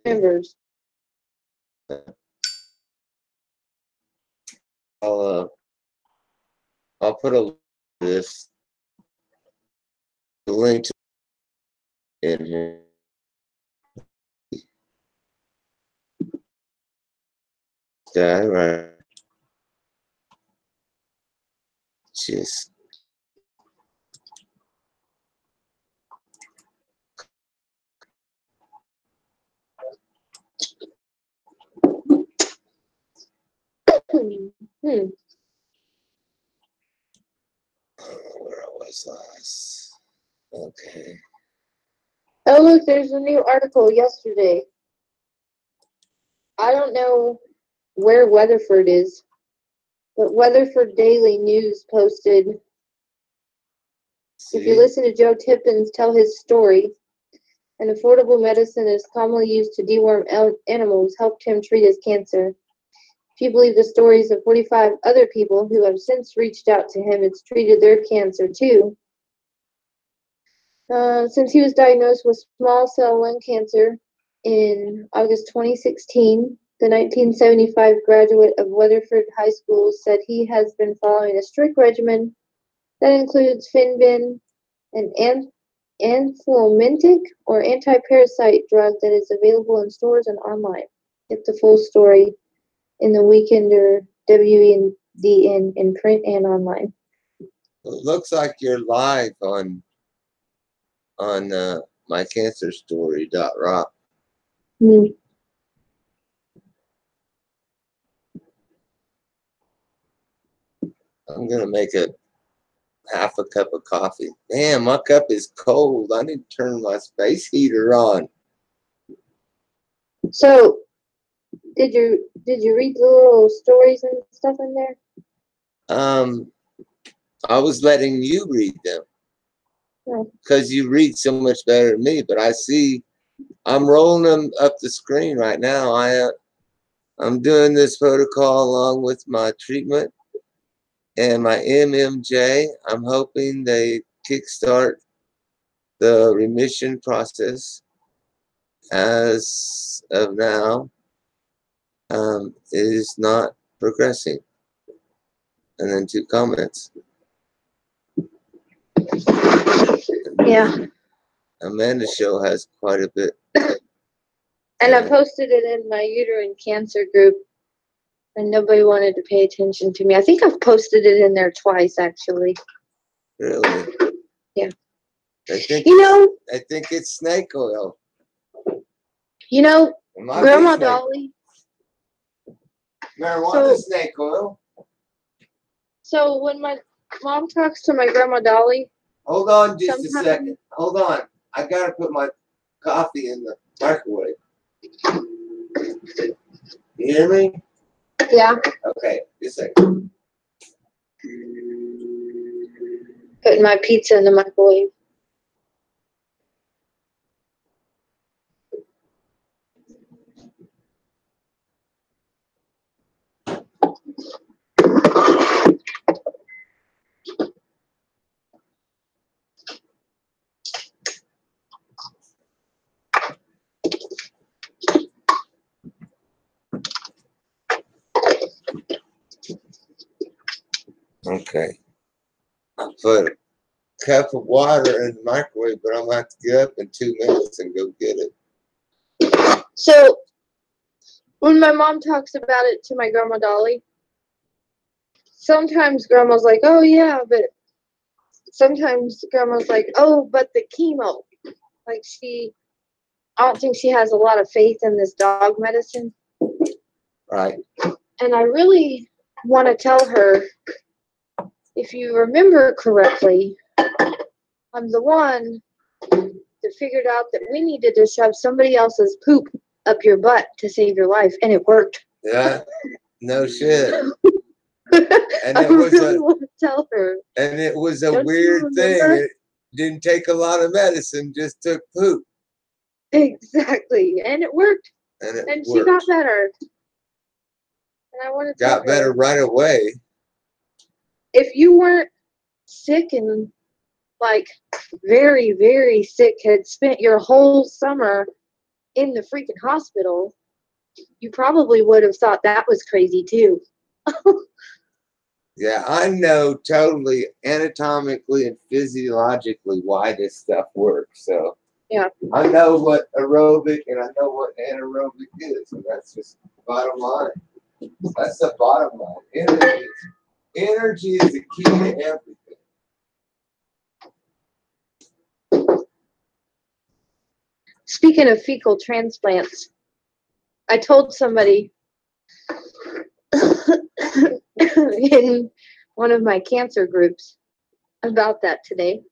Members. I'll put a this link to in here. Guy, right? Just Hmm. where I was last. Okay. Oh, look, there's a new article yesterday. I don't know where Weatherford is, but Weatherford Daily News posted, if you See? listen to Joe Tippins tell his story, an affordable medicine is commonly used to deworm animals helped him treat his cancer. If you believe the stories of 45 other people who have since reached out to him, it's treated their cancer too. Since he was diagnosed with small cell lung cancer in August 2016, the 1975 graduate of Weatherford High School said he has been following a strict regimen that includes fenbendazole, an anthelmintic or anti-parasite drug that is available in stores and online. Get the full story in the Weekender WEDN in print and online. It looks like you're live on MyCancerStory.Rocks. Hmm. I'm gonna make half a cup of coffee. Man, my cup is cold. I need to turn my space heater on. So, did you read the little stories and stuff in there? I was letting you read them No. because you read so much better than me. But I see I'm rolling them up the screen right now. I'm doing this protocol along with my treatment and my MMJ. I'm hoping they kickstart the remission process. As of now, it is not progressing. And then 2 comments. Yeah. Amanda's show has quite a bit. And I posted it in my uterine cancer group, and nobody wanted to pay attention to me. I think I've posted it in there twice, actually. Really? Yeah. I think it's snake oil. Grandma Dolly. Marijuana snake oil. So when my mom talks to my Grandma Dolly. Hold on just a second. Hold on. I gotta put my coffee in the microwave. You hear me? Yeah. Okay, just a second. Putting my pizza in the microwave. Okay. I put a cup of water in the microwave, but I'm going to have to get up in 2 minutes and go get it. So when my mom talks about it to my Grandma Dolly, sometimes Grandma's like, oh yeah, but sometimes Grandma's like, oh, but the chemo. Like I don't think she has a lot of faith in this dog medicine. Right. And I really want to tell her, if you remember correctly, I'm the one that figured out that we needed to shove somebody else's poop up your butt to save your life, and it worked. Yeah, no shit. And I really want to tell her. And it was a weird thing. It didn't take a lot of medicine, just took poop. Exactly, and it worked. And she got better. And I want to tell her. Got better right away. If you weren't sick and like very, very sick, had spent your whole summer in the freaking hospital, you probably would have thought that was crazy too. Yeah, I know totally anatomically and physiologically why this stuff works. So Yeah. I know what aerobic and I know what anaerobic is, and that's just bottom line. That's the bottom line. Energy is the key to everything. Speaking of fecal transplants, I told somebody in one of my cancer groups about that today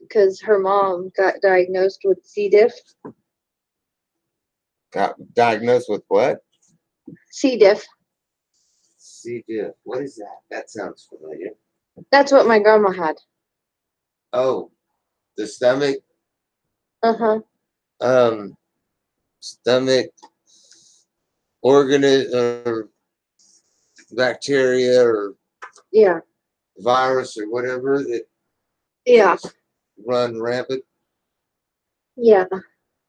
because her mom got diagnosed with C. diff. Got diagnosed with what? C. diff. C. diff. What is that? That sounds familiar. That's what my grandma had. Oh, the stomach. Uh-huh. Stomach organism or bacteria or Yeah. virus or whatever that Yeah. run rampant. Yeah.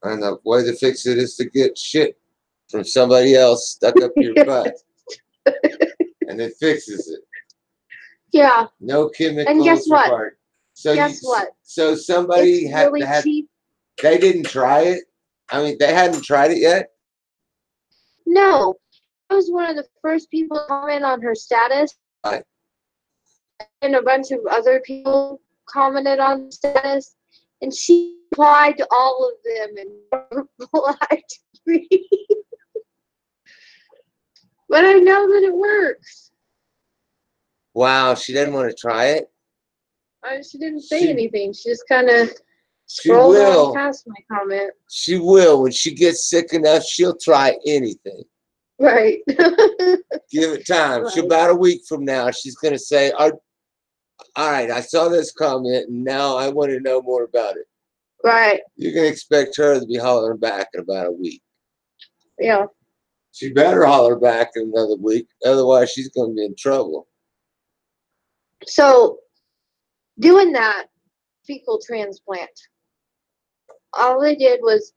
And the way to fix it is to get shit from somebody else stuck up your butt. And it fixes it. Yeah. No chemicals And guess what? required. So guess what? So somebody it's really had cheap. They didn't try it. I mean, they hadn't tried it yet. No. I was one of the first people to comment on her status. Right. And a bunch of other people commented on the status. And she replied to all of them and replied to me. But I know that it works. Wow, she didn't want to try it. She didn't say anything. She just kind of scrolled on past my comment. She will. When she gets sick enough, she'll try anything. Right. Give it time. Right. About a week from now, she's going to say, all right, I saw this comment, and now I want to know more about it. Right. You can expect her to be hollering back in about a week. Yeah. She better holler back in another week. Otherwise, she's going to be in trouble. So, doing that fecal transplant, all they did was,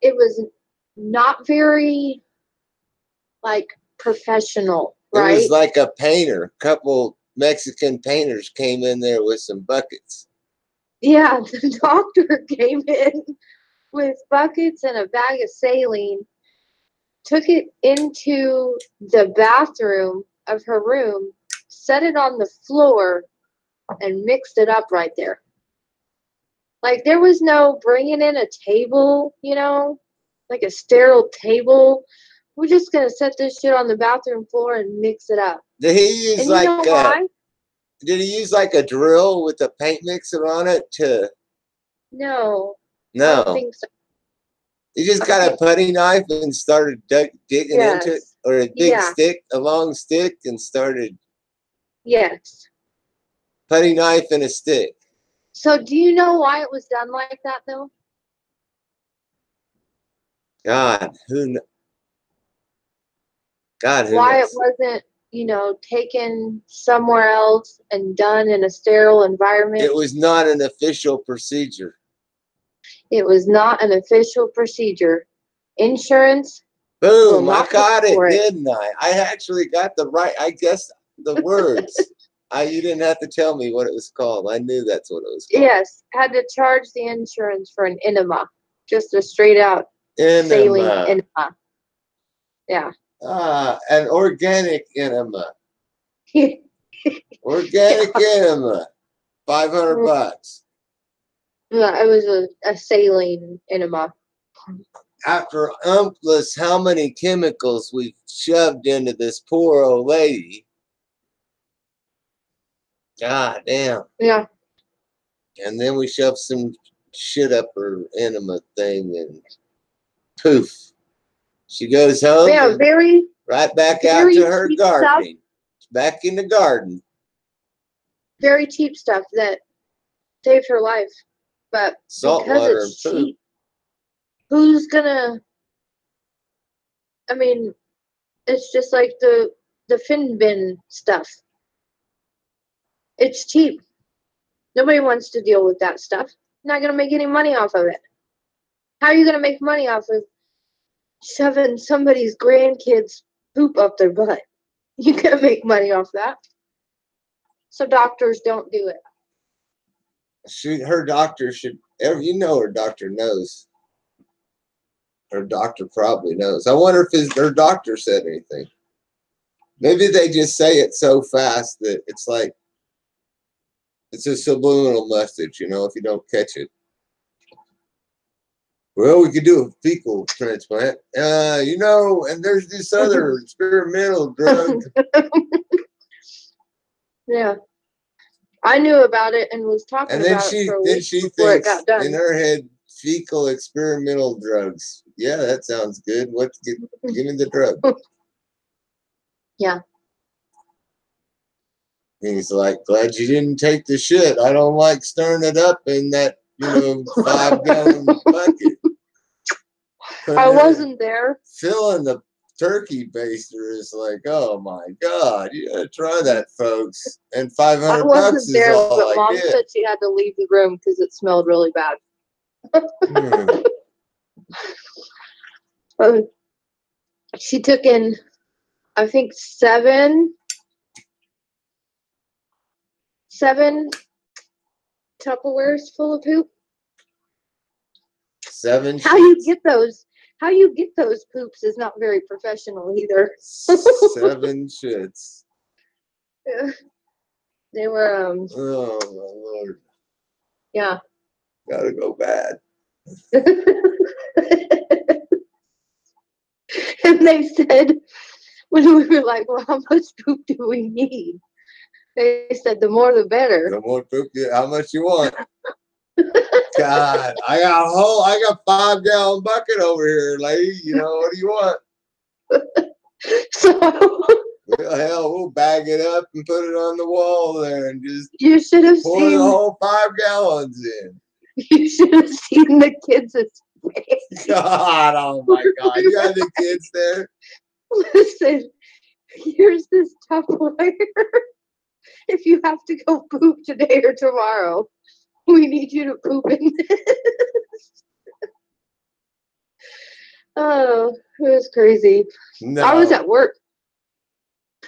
it was not very, like, professional, right? It was like a painter. A couple Mexican painters came in there with some buckets. Yeah, the doctor came in with buckets and a bag of saline, took it into the bathroom of her room, set it on the floor, and mixed it up right there. Like, there was no bringing in a table, you know, like a sterile table. We're just going to set this shit on the bathroom floor and mix it up. Did he use Did he use like a drill with a paint mixer on it to? No. No. I don't think so. He just got a putty knife and started digging into it, or a big stick, a long stick, and started. Yes. Putty knife and a stick. So, do you know why it was done like that, though? God, who knows? Why it wasn't, you know, taken somewhere else and done in a sterile environment? It was not an official procedure. It was not an official procedure. Insurance. Boom! I got it, didn't I? I actually got the right. I guess the words. You didn't have to tell me what it was called. I knew that's what it was called. Yes, had to charge the insurance for an enema, just a straight out saline enema. Yeah. An organic enema. Organic enema. $500. Yeah, it was a saline enema. After how many chemicals we shoved into this poor old lady. God damn. Yeah. And then we shoved some shit up her enema thing and poof. She goes home. Yeah, right back out to her gardening. Back in the garden. Very cheap stuff that saved her life. But salt because water it's and poop. cheap, who's gonna, I mean, it's just like the fenbendazole stuff. It's cheap. Nobody wants to deal with that stuff. Not gonna make any money off of it. How are you gonna make money off of shoving somebody's grandkids' poop up their butt? You can make money off that. So doctors don't do it. Her doctor should. You know, her doctor knows. Her doctor probably knows. I wonder if her doctor said anything. Maybe they just say it so fast that it's like it's a subliminal message. You know, if you don't catch it. Well, we could do a fecal transplant. You know, and there's this other experimental drug. Yeah. I knew about it and was talking about it for a week before it got done. In her head, fecal experimental drugs. Yeah, that sounds good. Give me the drug. Yeah. He's like, glad you didn't take the shit. I don't like stirring it up in that, 5-gallon bucket. I wasn't there. Filling the turkey baster is like, oh my God, you gotta try that, folks. And $500 is there, all but I Mom get. said she had to leave the room because it smelled really bad. She took in, I think, seven Tupperwares full of poop. 7 How you get those poops is not very professional either. 7 shits. Yeah. They were Oh my Lord. Yeah. Gotta go bad. And they said, when we were like, well, how much poop do we need? They said, the more the better. The more poop, how much you want? God, I got 5-gallon bucket over here, lady. What do you want? So well, hell, we'll bag it up and put it on the wall there and just you should have pour seen the whole 5 gallons in. You should have seen the kids' face. God, oh my God. You had the kids there? Listen, here's this Tupperware. If you have to go poop today or tomorrow, we need you to poop in this. Oh, it was crazy. No. I was at work.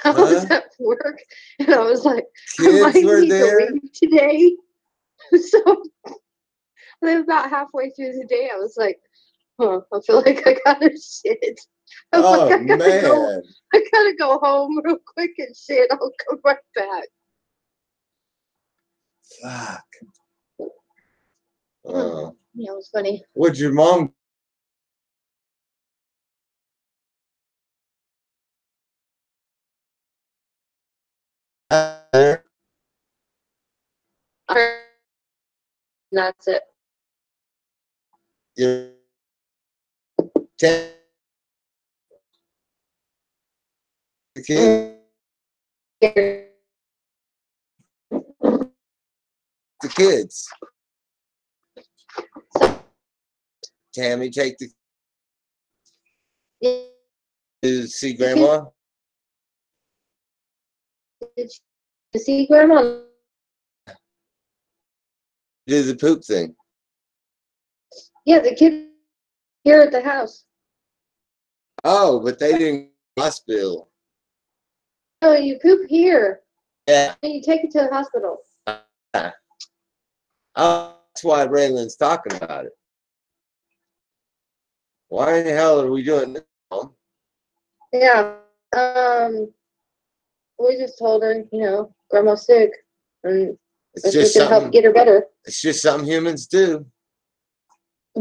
I was at work, and I was like, kids I were need there? to leave today. So, about halfway through the day, I was like, I feel like I gotta shit. I gotta go home real quick and shit. I'll come right back. Fuck. Yeah, it was funny. What'd your mom? That's it. You're the kid? The kids. Tammy, take the to see grandma. Did you see grandma? Do the poop thing. Yeah, the kids here at the house. Oh, but they didn't hospital. Oh, you poop here. Yeah. And you take it to the hospital. That's why Raylan's talking about it. Why in the hell are we doing this, Mom? Yeah. We just told her, grandma's sick, and it's just gonna help get her better. It's just something humans do.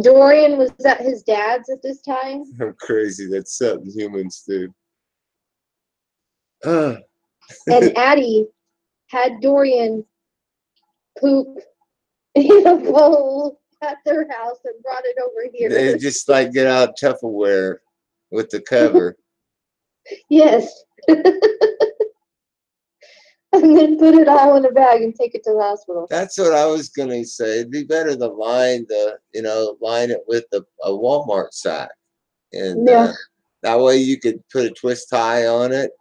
Dorian was at his dad's at this time. I'm crazy. That's something humans do. And Addie had Dorian poop in a bowl at their house and brought it over here. They just get out Tupperware with the cover. Yes. And then put it all in a bag and take it to the hospital. That's what I was gonna say. It'd be better to line it with a Walmart sack, and that way you could put a twist tie on it,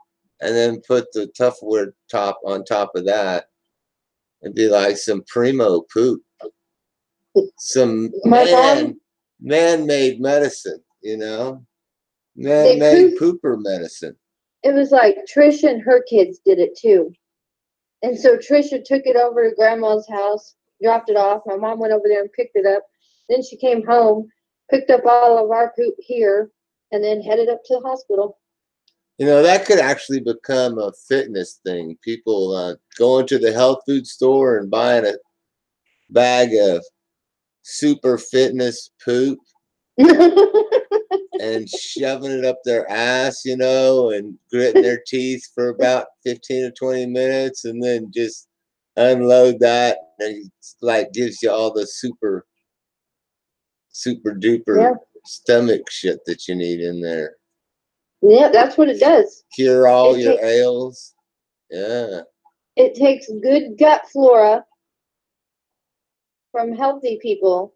and then put the Tupperware top on top of that. It'd be like some primo poop, some man-made medicine, man-made pooper medicine. it was like Trisha and her kids did it too. And so Trisha took it over to grandma's house, dropped it off. My mom went over there and picked it up. Then she came home, picked up all of our poop here, and then headed up to the hospital. You know, that could actually become a fitness thing. People going to the health food store and buying a bag of super fitness poop and shoving it up their ass, you know, and gritting their teeth for about 15 or 20 minutes and then just unload that. And it's like gives you all the super duper stomach shit that you need in there. Yeah, that's what it does. Cure all your ails. Yeah. It takes good gut flora from healthy people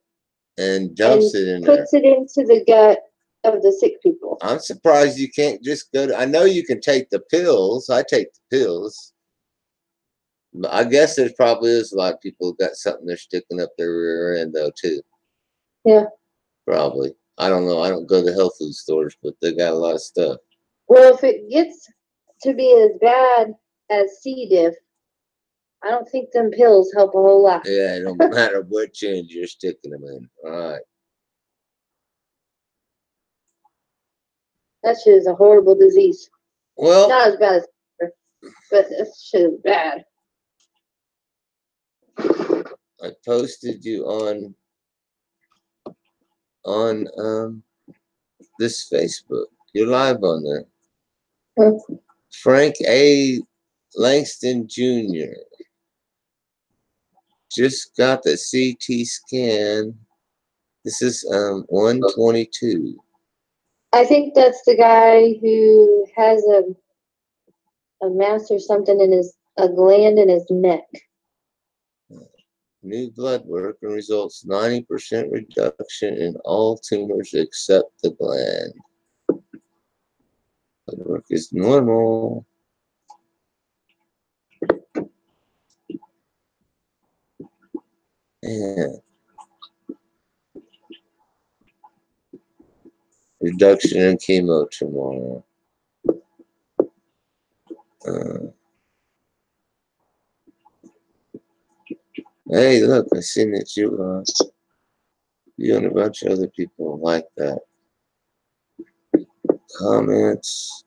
and dumps it in puts it into the gut of the sick people. I'm surprised you can't just go to, I know you can take the pills. I take the pills. But I guess there probably is a lot of people who got something they're sticking up their rear end though too. Yeah. Probably. I don't know. I don't go to health food stores, but they got a lot of stuff. Well, if it gets to be as bad as C. diff, I don't think them pills help a whole lot. Yeah, it don't matter which end you're sticking them in. All right. That shit is a horrible disease. Well, not as bad as, but that shit is bad. I posted you on this Facebook. You're live on there. Frank A. Langston Jr. just got the CT scan. This is 122. I think that's the guy who has a mass or something in a gland in his neck. New blood work and results 90% reduction in all tumors except the gland. Blood work is normal. And reduction in chemo tomorrow. Hey, look, I seen that you and a bunch of other people like that. Comments.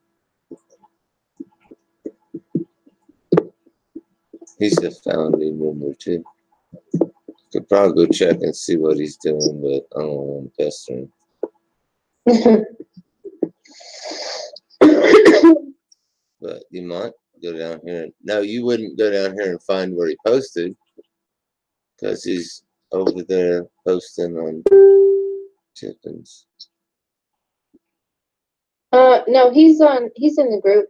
He's a founding member too. Could probably go check and see what he's doing, but I don't want to pester him. But you might go down here. No, you wouldn't go down here and find where he posted, because he's over there posting on Tippins. No, he's in the group.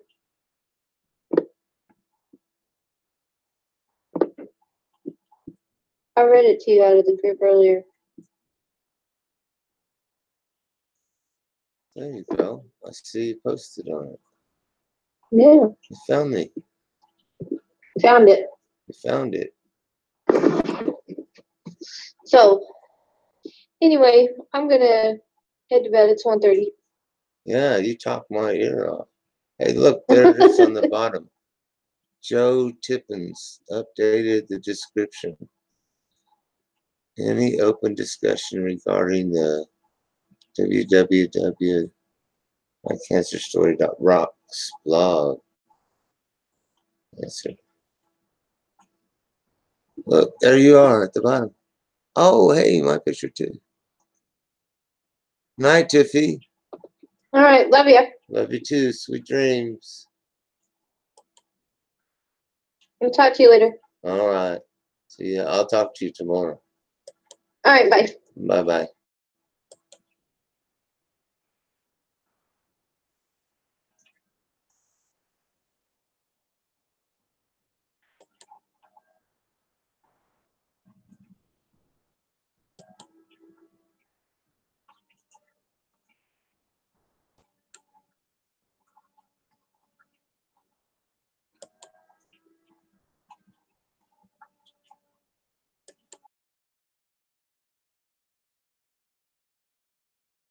I read it to you out of the group earlier. There you go. I see you posted on it. Yeah. You found me. Found it. You found it. So, anyway, I'm gonna head to bed. It's 1:30. Yeah, you talked my ear off. Hey, look, there it is on the bottom. Joe Tippins updated the description. Any open discussion regarding the www.MyCancerStory.Rocks blog. Yes, sir. Look, there you are at the bottom. Oh, hey, my picture too. Night, Tiffy. All right, love you. Love you too. Sweet dreams. I'll talk to you later. All right. See ya. I'll talk to you tomorrow. All right, bye. Bye-bye.